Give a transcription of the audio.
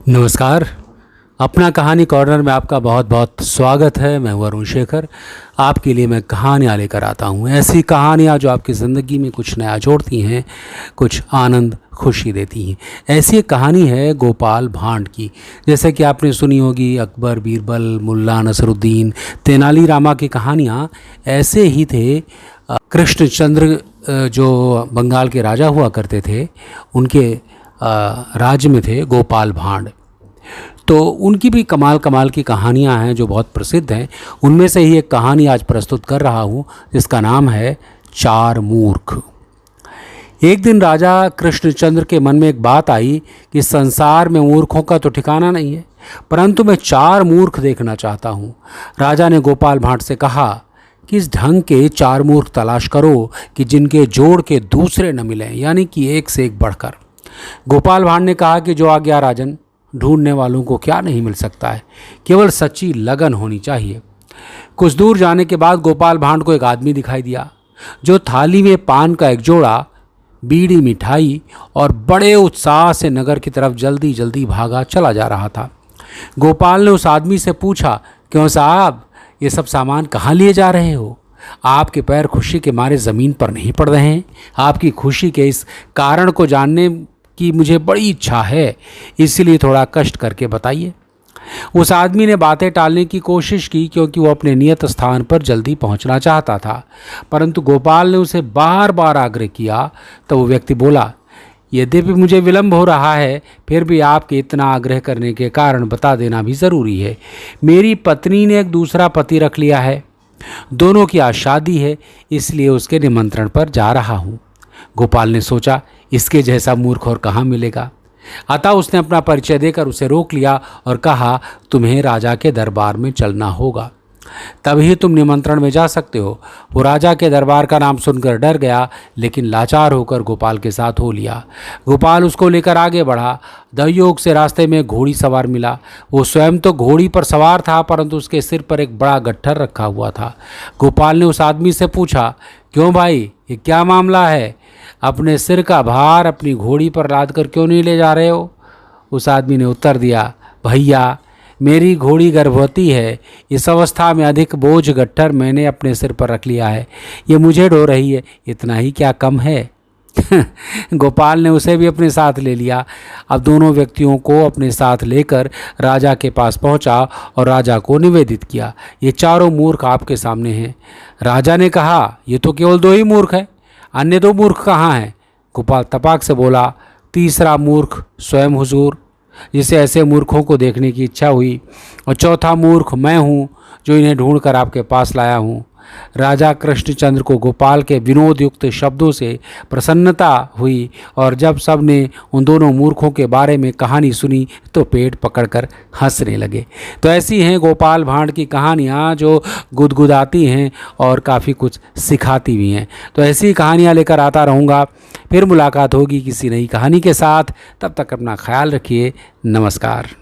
नमस्कार। अपना कहानी कॉर्नर में आपका बहुत बहुत स्वागत है। मैं हूं अरुण शेखर। आपके लिए मैं कहानियाँ लेकर आता हूं, ऐसी कहानियाँ जो आपकी ज़िंदगी में कुछ नया जोड़ती हैं, कुछ आनंद खुशी देती हैं। ऐसी एक कहानी है गोपाल भांड की। जैसे कि आपने सुनी होगी अकबर, बीरबल, मुल्ला नसरुद्दीन, तेनालीरामा की कहानियाँ ऐसे ही थे। कृष्णचंद्र जो बंगाल के राजा हुआ करते थे, उनके राज्य में थे गोपाल भांड। तो उनकी भी कमाल कमाल की कहानियां हैं जो बहुत प्रसिद्ध हैं। उनमें से ही एक कहानी आज प्रस्तुत कर रहा हूं जिसका नाम है चार मूर्ख। एक दिन राजा कृष्णचंद्र के मन में एक बात आई कि संसार में मूर्खों का तो ठिकाना नहीं है, परंतु मैं चार मूर्ख देखना चाहता हूं। राजा ने गोपाल भांड से कहा कि इस ढंग के चार मूर्ख तलाश करो कि जिनके जोड़ के दूसरे न मिलें, यानी कि एक से एक बढ़कर। गोपाल भांड ने कहा कि जो आज्ञा राजन, ढूंढने वालों को क्या नहीं मिल सकता है, केवल सच्ची लगन होनी चाहिए। कुछ दूर जाने के बाद गोपाल भांड को एक आदमी दिखाई दिया जो थाली में पान का एक जोड़ा, बीड़ी, मिठाई और बड़े उत्साह से नगर की तरफ जल्दी जल्दी भागा चला जा रहा था। गोपाल ने उस आदमी से पूछा, क्यों साहब, ये सब सामान कहाँ लिए जा रहे हो? आपके पैर खुशी के मारे ज़मीन पर नहीं पड़ रहे हैं? आपकी खुशी के इस कारण को जानने की मुझे बड़ी इच्छा है, इसलिए थोड़ा कष्ट करके बताइए। उस आदमी ने बातें टालने की कोशिश की क्योंकि वो अपने नियत स्थान पर जल्दी पहुंचना चाहता था, परंतु गोपाल ने उसे बार बार आग्रह किया। तो वो व्यक्ति बोला, यद्यपि मुझे विलंब हो रहा है, फिर भी आपके इतना आग्रह करने के कारण बता देना भी ज़रूरी है। मेरी पत्नी ने एक दूसरा पति रख लिया है, दोनों की आज शादी है, इसलिए उसके निमंत्रण पर जा रहा हूँ। गोपाल ने सोचा, इसके जैसा मूर्ख और कहाँ मिलेगा। अतः उसने अपना परिचय देकर उसे रोक लिया और कहा, तुम्हें राजा के दरबार में चलना होगा, तभी तुम निमंत्रण में जा सकते हो। वो राजा के दरबार का नाम सुनकर डर गया, लेकिन लाचार होकर गोपाल के साथ हो लिया। गोपाल उसको लेकर आगे बढ़ा। दैयोग से रास्ते में घोड़ी सवार मिला। वो स्वयं तो घोड़ी पर सवार था, परंतु उसके सिर पर एक बड़ा गट्ठर रखा हुआ था। गोपाल ने उस आदमी से पूछा, क्यों भाई, ये क्या मामला है? अपने सिर का भार अपनी घोड़ी पर लाद कर क्यों नहीं ले जा रहे हो? उस आदमी ने उत्तर दिया, भैया, मेरी घोड़ी गर्भवती है। इस अवस्था में अधिक बोझ गट्ठर मैंने अपने सिर पर रख लिया है, ये मुझे ढो रही है, इतना ही क्या कम है? गोपाल ने उसे भी अपने साथ ले लिया। अब दोनों व्यक्तियों को अपने साथ लेकर राजा के पास पहुंचा और राजा को निवेदित किया, ये चारों मूर्ख आपके सामने हैं। राजा ने कहा, ये तो केवल दो ही मूर्ख हैं, अन्य दो मूर्ख कहाँ हैं? गोपाल तपाक से बोला, तीसरा मूर्ख स्वयं हुजूर, जिसे ऐसे मूर्खों को देखने की इच्छा हुई, और चौथा मूर्ख मैं हूँ जो इन्हें ढूंढकर आपके पास लाया हूँ। राजा कृष्णचंद्र को गोपाल के विनोद युक्त शब्दों से प्रसन्नता हुई, और जब सब ने उन दोनों मूर्खों के बारे में कहानी सुनी तो पेट पकड़कर हंसने लगे। तो ऐसी हैं गोपाल भांड की कहानियाँ जो गुदगुदाती हैं और काफ़ी कुछ सिखाती भी हैं। तो ऐसी कहानियाँ लेकर आता रहूँगा। फिर मुलाकात होगी किसी नई कहानी के साथ। तब तक अपना ख्याल रखिए। नमस्कार।